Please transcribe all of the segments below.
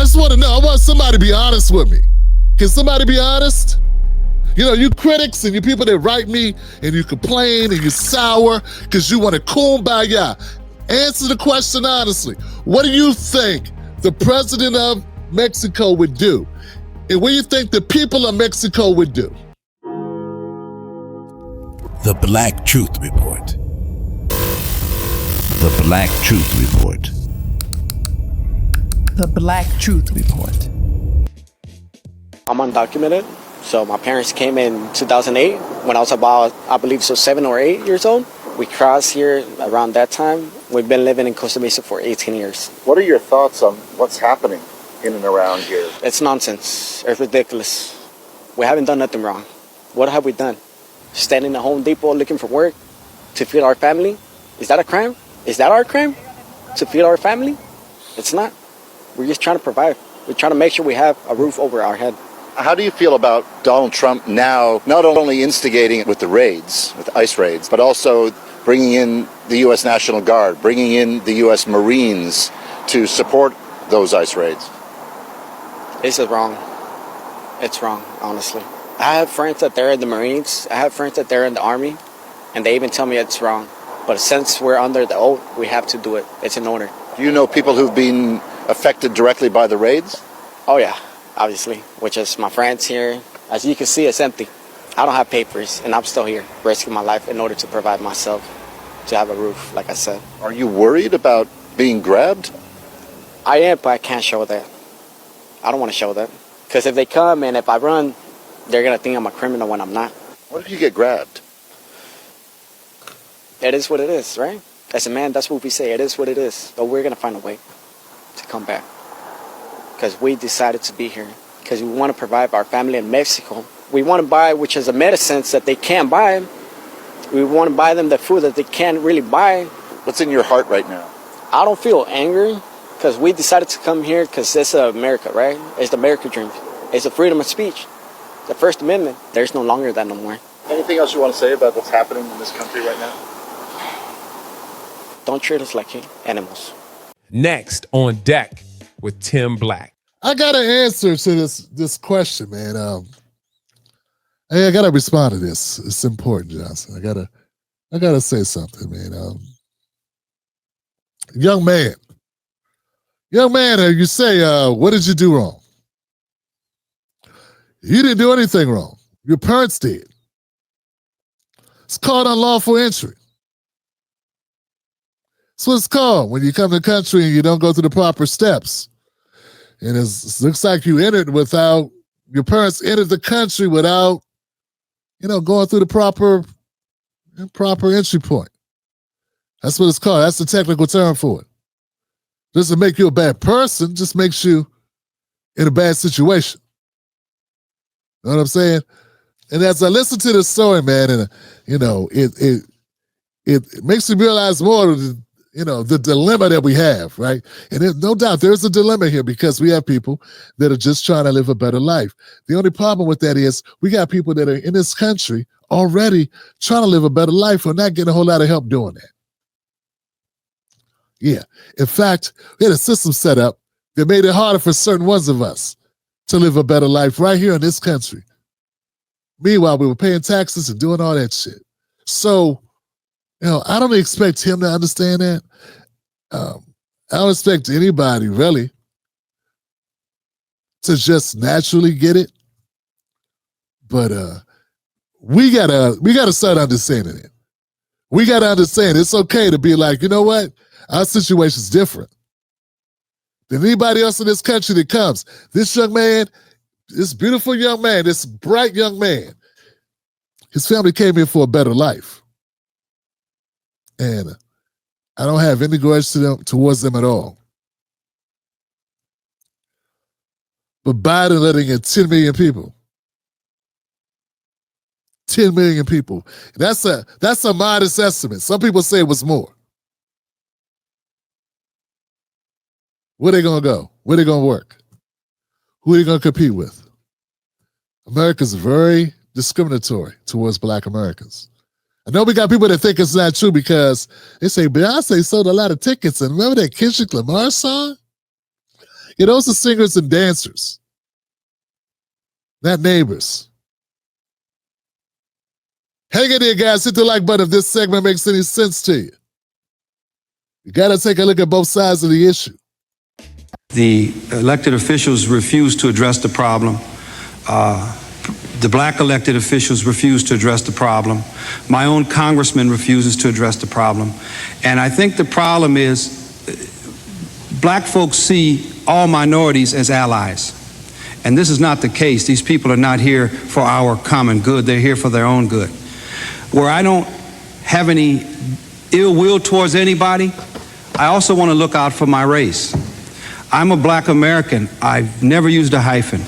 just want to know. I want somebody to be honest with me. Can somebody be honest? You know, you critics and you people that write me and you complain and you sour because you want to kumbaya. Answer the question honestly. What do you think the president of Mexico would do? And what do you think the people of Mexico would do? The Black Truth Report. The Black Truth Report. The Black Truth Report. I'm undocumented. So my parents came in 2008 when I was about, I believe so 7 or 8 years old. We crossed here around that time. We've been living in Costa Mesa for 18 years. What are your thoughts on what's happening in and around here? It's nonsense. It's ridiculous. We haven't done nothing wrong. What have we done? Standing at Home Depot looking for work to feed our family? Is that a crime? Is that our crime? To feed our family? It's not. We're just trying to provide. We're trying to make sure we have a roof over our head. How do you feel about Donald Trump now not only instigating with the raids, with ICE raids, but also bringing in the U.S. National Guard, bringing in the U.S. Marines to support those ICE raids? This is wrong. It's wrong, honestly. I have friends that they're in the Marines. I have friends that they're in the Army, and they even tell me it's wrong. But since we're under the oath, we have to do it. It's an order. Do you know people who've been affected directly by the raids? Oh, yeah. Obviously, which is my friends here. As you can see, it's empty. I don't have papers, and I'm still here, risking my life in order to provide myself, to have a roof, like I said. Are you worried about being grabbed? I am, but I can't show that. I don't want to show that. Because if they come and if I run, they're going to think I'm a criminal when I'm not. What if you get grabbed? It is what it is, right? As a man, that's what we say. It is what it is. But we're going to find a way to come back. Because we decided to be here, because we want to provide our family in Mexico. We want to buy, which is a medicines that they can't buy. We want to buy them the food that they can't really buy. What's in your heart right now? I don't feel angry, because we decided to come here because it's America, right? It's the American dream. It's the freedom of speech. The First Amendment, there's no longer that no more. Anything else you want to say about what's happening in this country right now? Don't treat us like animals. Next on deck with Tim Black. I got an answer to this question, man. Hey, I gotta respond to this. It's important, Johnson. I gotta say something, man. Young man, you say, what did you do wrong? You didn't do anything wrong. Your parents did. It's called unlawful entry. That's what it's called when you come to the country and you don't go through the proper steps. And it looks like you entered without, your parents entered the country without, going through the proper entry point. That's what it's called. That's the technical term for it. Doesn't make you a bad person, just makes you in a bad situation. You know what I'm saying? And as I listen to this story, man, and it makes me realize more of the dilemma that we have, right? And no doubt there's a dilemma here because we have people that are just trying to live a better life. The only problem with that is we got people that are in this country already trying to live a better life or not getting a whole lot of help doing that. Yeah. In fact, we had a system set up that made it harder for certain ones of us to live a better life right here in this country. Meanwhile, we were paying taxes and doing all that shit. So, I don't expect him to understand that. I don't expect anybody really to just naturally get it. But we gotta start understanding it. We gotta understand it's okay to be like, you know what? Our situation's different than anybody else in this country that comes. This young man, this beautiful young man, this bright young man, his family came here for a better life. And I don't have any grudge towards them at all. But Biden letting in 10 million people. 10 million people. That's a modest estimate. Some people say it was more. Where they gonna go? Where they gonna work? Who are they gonna compete with? America's very discriminatory towards Black Americans. I know we got people that think it's not true because they say Beyonce sold a lot of tickets. And remember that Kendrick Lamar song? Yeah, those are singers and dancers, not neighbors. Hang in there, guys. Hit the like button if this segment makes any sense to you. You got to take a look at both sides of the issue. The elected officials refuse to address the problem. The black elected officials refuse to address the problem. My own congressman refuses to address the problem. And I think the problem is black folks see all minorities as allies. And this is not the case. These people are not here for our common good. They're here for their own good. Where I don't have any ill will towards anybody, I also want to look out for my race. I'm a black American. I've never used a hyphen.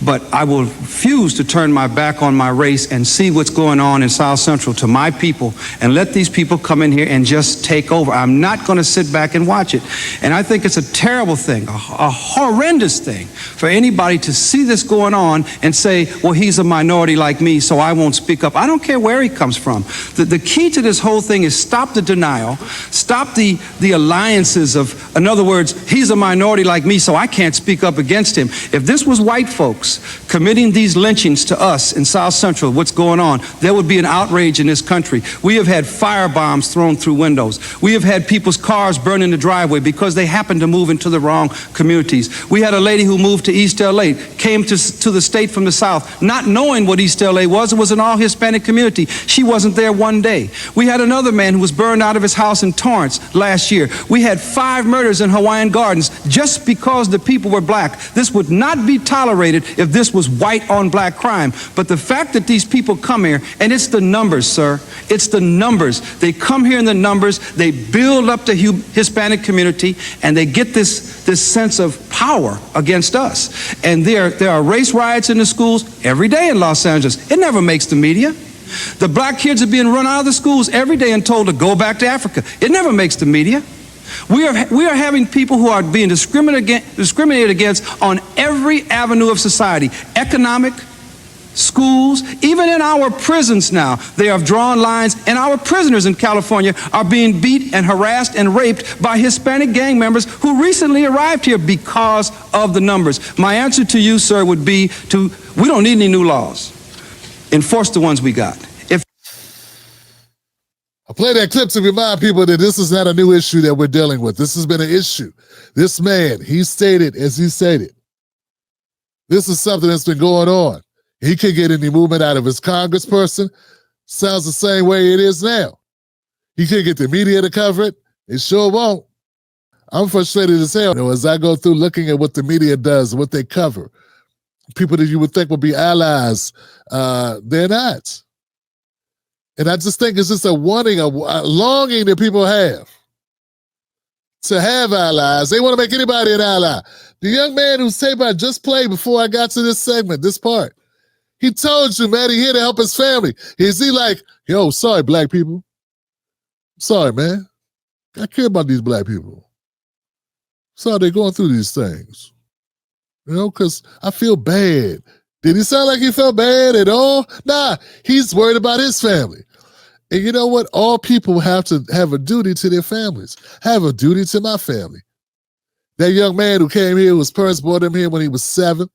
But I will refuse to turn my back on my race and see what's going on in South Central to my people and let these people come in here and just take over. I'm not going to sit back and watch it. And I think it's a terrible thing, a horrendous thing for anybody to see this going on and say, well, he's a minority like me, so I won't speak up. I don't care where he comes from. The key to this whole thing is stop the denial, stop the alliances of, in other words, he's a minority like me, so I can't speak up against him. If this was white folks committing these lynchings to us in South Central, what's going on, there would be an outrage in this country. We have had firebombs thrown through windows. We have had people's cars burned in the driveway because they happened to move into the wrong communities. We had a lady who moved to East LA, came to the state from the South, not knowing what East LA was. It was an all-Hispanic community. She wasn't there one day. We had another man who was burned out of his house in Torrance last year. We had 5 murders in Hawaiian Gardens just because the people were black. This would not be tolerated if this was white on black crime. But the fact that these people come here, and it's the numbers, sir, it's the numbers. They come here in the numbers, they build up the Hispanic community, and they get this sense of power against us. And there are race riots in the schools every day in Los Angeles. It never makes the media. The black kids are being run out of the schools every day and told to go back to Africa. It never makes the media. We are having people who are being discriminated against on every avenue of society. Economic, schools, even in our prisons now. They have drawn lines, and our prisoners in California are being beat and harassed and raped by Hispanic gang members who recently arrived here because of the numbers. My answer to you, sir, would be we don't need any new laws. Enforce the ones we got. I play that clip to remind people that this is not a new issue that we're dealing with. This has been an issue. This man, he stated as he stated. This is something that's been going on. He can't get any movement out of his congressperson. Sounds the same way it is now. He can't get the media to cover it. It sure won't. I'm frustrated as hell, as I go through looking at what the media does, what they cover. People that you would think would be allies, they're not. And I just think it's just a wanting, a longing that people have to have allies. They want to make anybody an ally. The young man whose tape I just played before I got to this segment, this part, he told you, man, he here to help his family. Is he like, yo, sorry, black people. Sorry, man. I care about these black people. Sorry they're going through these things. Because I feel bad. Did he sound like he felt bad at all? Nah, he's worried about his family. And you know what? All people have to have a duty to their families. Have a duty to my family. That young man who came here, whose parents brought him here when he was 7,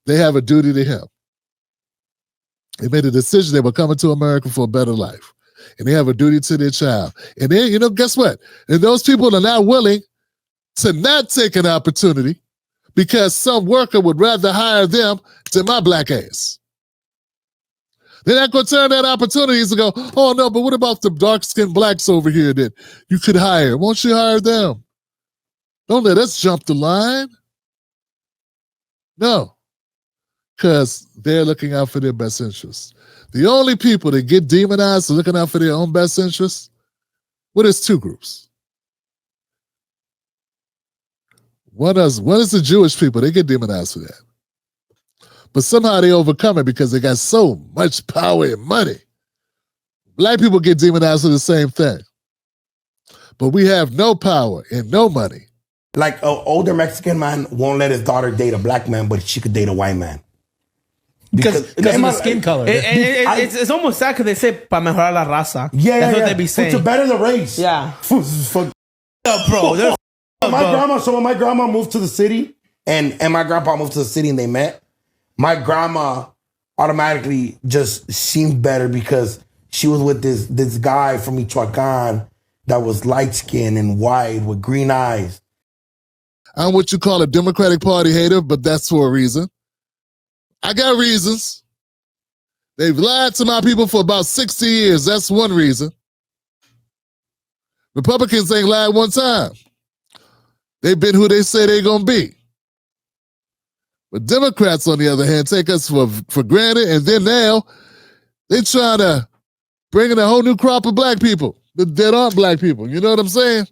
they have a duty to him. They made a decision they were coming to America for a better life. And they have a duty to their child. And then, guess what? And those people are not willing to not take an opportunity because some worker would rather hire them than my black ass. They're not going to turn that opportunities and go, oh, no, but what about the dark-skinned blacks over here that you could hire? Won't you hire them? Don't let us jump the line. No, because they're looking out for their best interests. The only people that get demonized for looking out for their own best interests, well, there's 2 groups. One is the Jewish people. They get demonized for that. But somehow they overcome it because they got so much power and money. Black people get demonized for the same thing. But we have no power and no money. Like an older Mexican man won't let his daughter date a black man, but she could date a white man. Because of the skin color. It's almost sad because they say, para mejorar la raza. That's what they be saying. To better the race. Yeah. Fuck. Bro. When my grandma moved to the city, And my grandpa moved to the city and they met. My grandma automatically just seemed better because she was with this guy from Michoacan that was light-skinned and white with green eyes. I'm what you call a Democratic Party hater, but that's for a reason. I got reasons. They've lied to my people for about 60 years. That's one reason. Republicans ain't lied one time. They've been who they say they're going to be. But Democrats, on the other hand, take us for granted, and then now they're trying to bring in a whole new crop of black people that aren't black people. You know what I'm saying?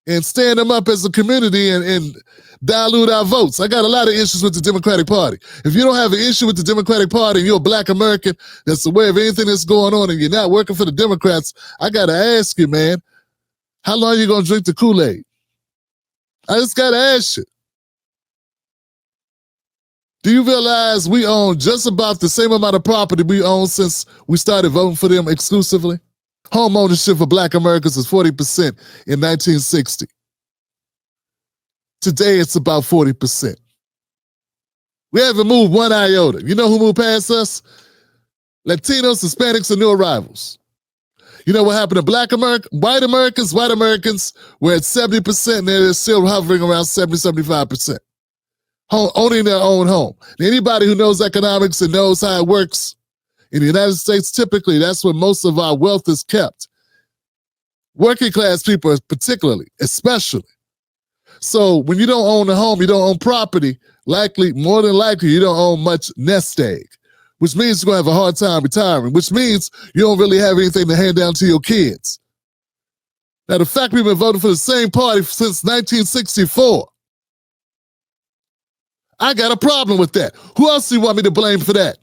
And stand them up as a community and dilute our votes. I got a lot of issues with the Democratic Party. If you don't have an issue with the Democratic Party and you're a black American that's aware of anything that's going on and you're not working for the Democrats, I got to ask you, man, how long are you going to drink the Kool-Aid? I just got to ask you. Do you realize we own just about the same amount of property we own since we started voting for them exclusively? Home ownership for black Americans was 40% in 1960. Today, it's about 40%. We haven't moved one iota. You know who moved past us? Latinos, Hispanics, and new arrivals. You know what happened to black Americans? White Americans were at 70%, and they're still hovering around 70-75%. Owning their own home. Anybody who knows economics and knows how it works in the United States, typically, that's where most of our wealth is kept. Working class people, particularly, especially. So when you don't own a home, you don't own property, more than likely, you don't own much nest egg, which means you're going to have a hard time retiring, which means you don't really have anything to hand down to your kids. Now, the fact we've been voting for the same party since 1964, I got a problem with that. Who else do you want me to blame for that?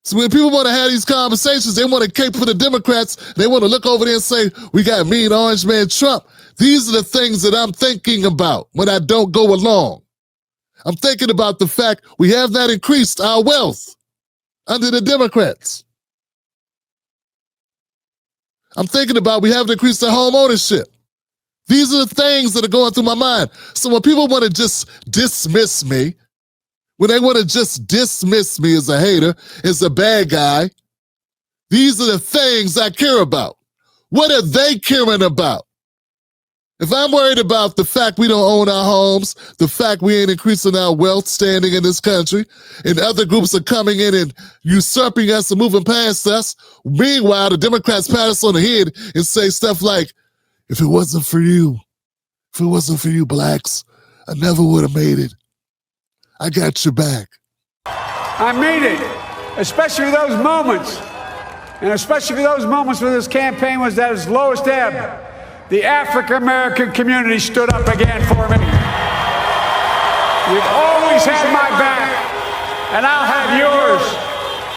So when people want to have these conversations, they want to cape for the Democrats. They want to look over there and say, we got mean orange man Trump. These are the things that I'm thinking about when I don't go along. I'm thinking about the fact we have not increased our wealth under the Democrats. I'm thinking about we haven't increased our home ownership. These are the things that are going through my mind. So when people want to just dismiss me, when they want to just dismiss me as a hater, as a bad guy, these are the things I care about. What are they caring about? If I'm worried about the fact we don't own our homes, the fact we ain't increasing our wealth standing in this country, and other groups are coming in and usurping us and moving past us, meanwhile, the Democrats pat us on the head and say stuff like, if it wasn't for you, blacks, I never would have made it. I got your back. I mean it, especially those moments. And especially those moments when this campaign was at its lowest ebb. The African-American community stood up again for me. You've always had my back, and I'll have yours.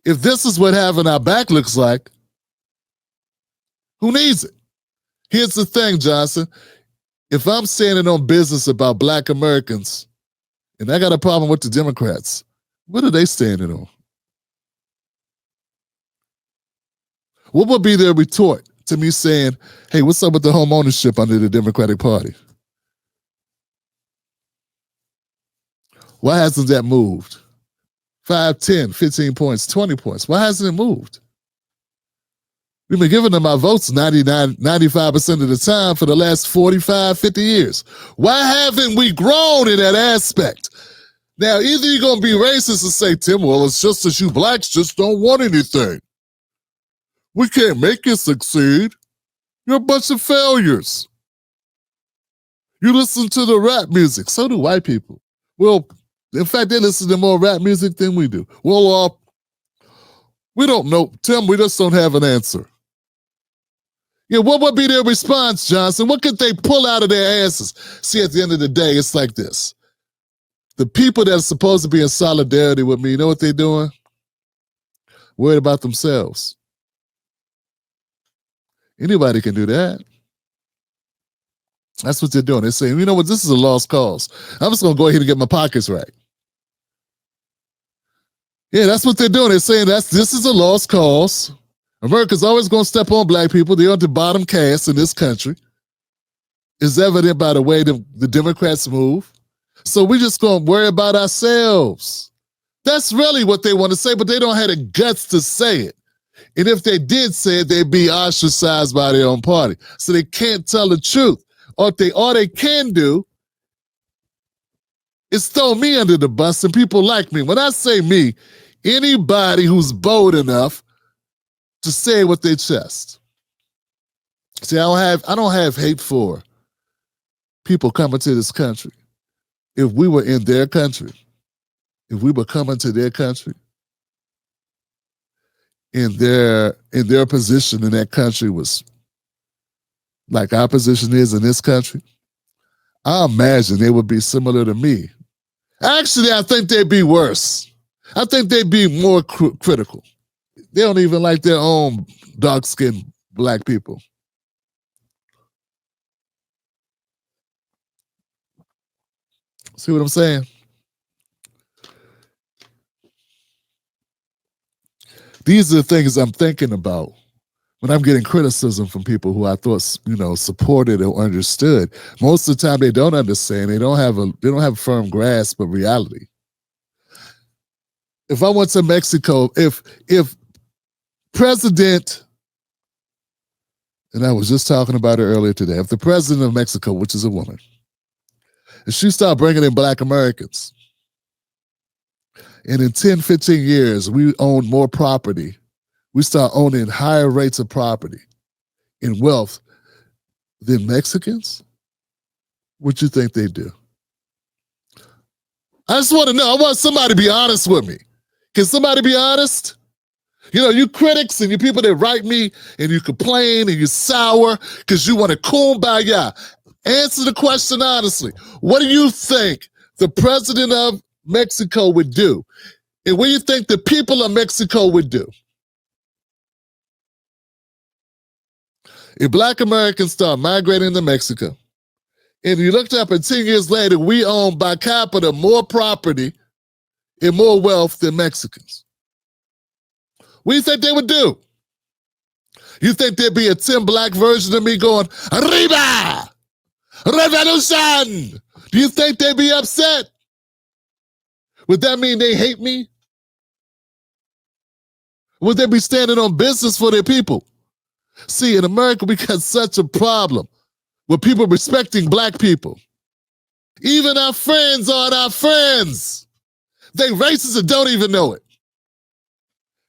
If this is what having our back looks like, who needs it? Here's the thing, Johnson. If I'm standing on business about black Americans, and I got a problem with the Democrats, what are they standing on? What would be their retort to me saying, hey, what's up with the home ownership under the Democratic Party? Why hasn't that moved? 5, 10, 15 points, 20 points. Why hasn't it moved? We've been giving them our votes 95% of the time for the last 45, 50 years. Why haven't we grown in that aspect? Now, either you're going to be racist and say, Tim, well, it's just that you blacks just don't want anything. We can't make you succeed. You're a bunch of failures. You listen to the rap music. So do white people. Well, in fact, they listen to more rap music than we do. Well, we don't know. Tim, we just don't have an answer. Yeah, what would be their response, Johnson? What could they pull out of their asses? See, at the end of the day, it's like this. The people that are supposed to be in solidarity with me, you know what they're doing? Worried about themselves. Anybody can do that. That's what they're doing. They're saying, you know what, this is a lost cause. I'm just going to go ahead and get my pockets right. Yeah, that's what they're doing. They're saying this is a lost cause. America's always going to step on black people. They're on the bottom caste in this country. is evident by the way the Democrats move. So we just going to worry about ourselves. That's really what they want to say, but they don't have the guts to say it. And if they did say it, they'd be ostracized by their own party. So they can't tell the truth. All they can do is throw me under the bus and people like me. When I say me, anybody who's bold enough to say it with their chest. See, I don't have hate for people coming to this country. If we were in their country, if we were coming to their country, in their position in that country was like our position is in this country, I imagine they would be similar to me. Actually, I think they'd be worse. I think they'd be more critical. They don't even like their own dark-skinned black people. See what I'm saying? These are the things I'm thinking about when I'm getting criticism from people who I thought, supported or understood. Most of the time, they don't understand. They don't have a firm grasp of reality. If I went to Mexico, if President, and I was just talking about it earlier today, if the president of Mexico, which is a woman, if she started bringing in black Americans, and in 10, 15 years, we own more property, we start owning higher rates of property and wealth than Mexicans, what you think they do? I just want to know. I want somebody to be honest with me. Can somebody be honest? You critics and you people that write me and you complain and you sour because you want to kumbaya. Answer the question honestly. What do you think the president of Mexico would do? And what do you think the people of Mexico would do? If black Americans start migrating to Mexico, and you looked up and 10 years later, we own by capita more property and more wealth than Mexicans. What do you think they would do? You think there'd be a Tim Black version of me going, Arriba! Revolution! Do you think they'd be upset? Would that mean they hate me? Would they be standing on business for their people? See, in America, we got such a problem with people respecting black people. Even our friends aren't our friends. They racist and don't even know it.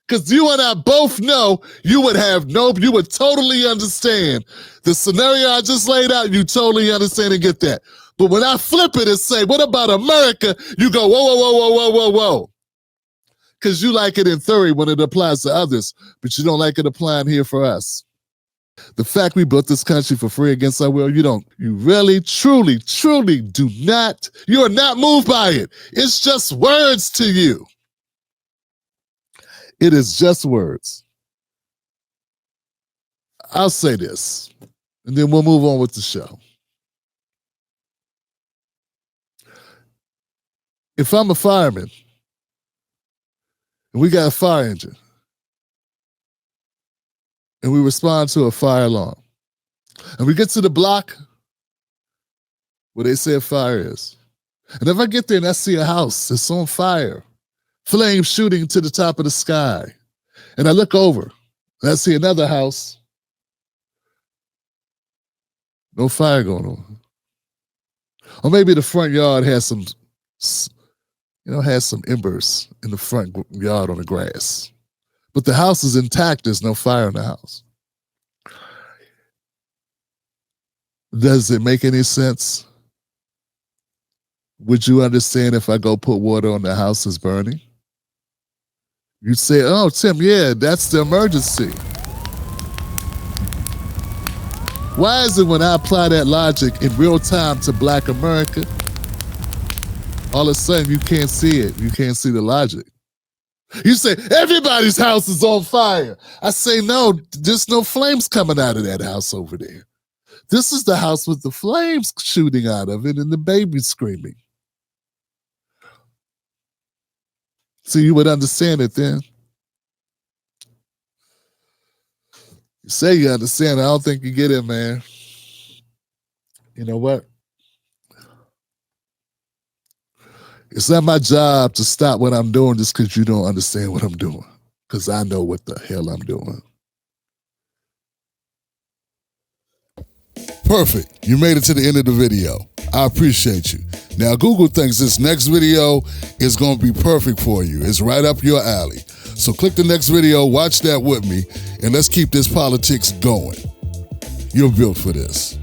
Because you and I both know you would totally understand the scenario I just laid out. You totally understand and get that. But when I flip it and say, what about America? You go, whoa, whoa, whoa, whoa, whoa, whoa, whoa. Because you like it in theory when it applies to others, but you don't like it applying here for us. The fact we built this country for free against our will, you really, truly, truly do not, you are not moved by it. It's just words to you. It is just words. I'll say this, and then we'll move on with the show. If I'm a fireman, and we got a fire engine, and we respond to a fire alarm, and we get to the block where they say a fire is, and if I get there and I see a house that's on fire, flames shooting to the top of the sky, and I look over and I see another house, no fire going on. Or maybe the front yard has some embers in the front yard on the grass. But the house is intact, there's no fire in the house. Does it make any sense? Would you understand if I go put water on the house that's burning? You'd say, oh, Tim, yeah, that's the emergency. Why is it when I apply that logic in real time to black America, all of a sudden you can't see it, you can't see the logic? You say, everybody's house is on fire. I say, no, there's no flames coming out of that house over there. This is the house with the flames shooting out of it and the baby screaming. So you would understand it then. You say you understand. I don't think you get it, man. you know what? It's not my job to stop what I'm doing just because you don't understand what I'm doing. Because I know what the hell I'm doing. Perfect. You made it to the end of the video. I appreciate you. Now, Google thinks this next video is going to be perfect for you. It's right up your alley. So click the next video, watch that with me, and let's keep this politics going. You're built for this.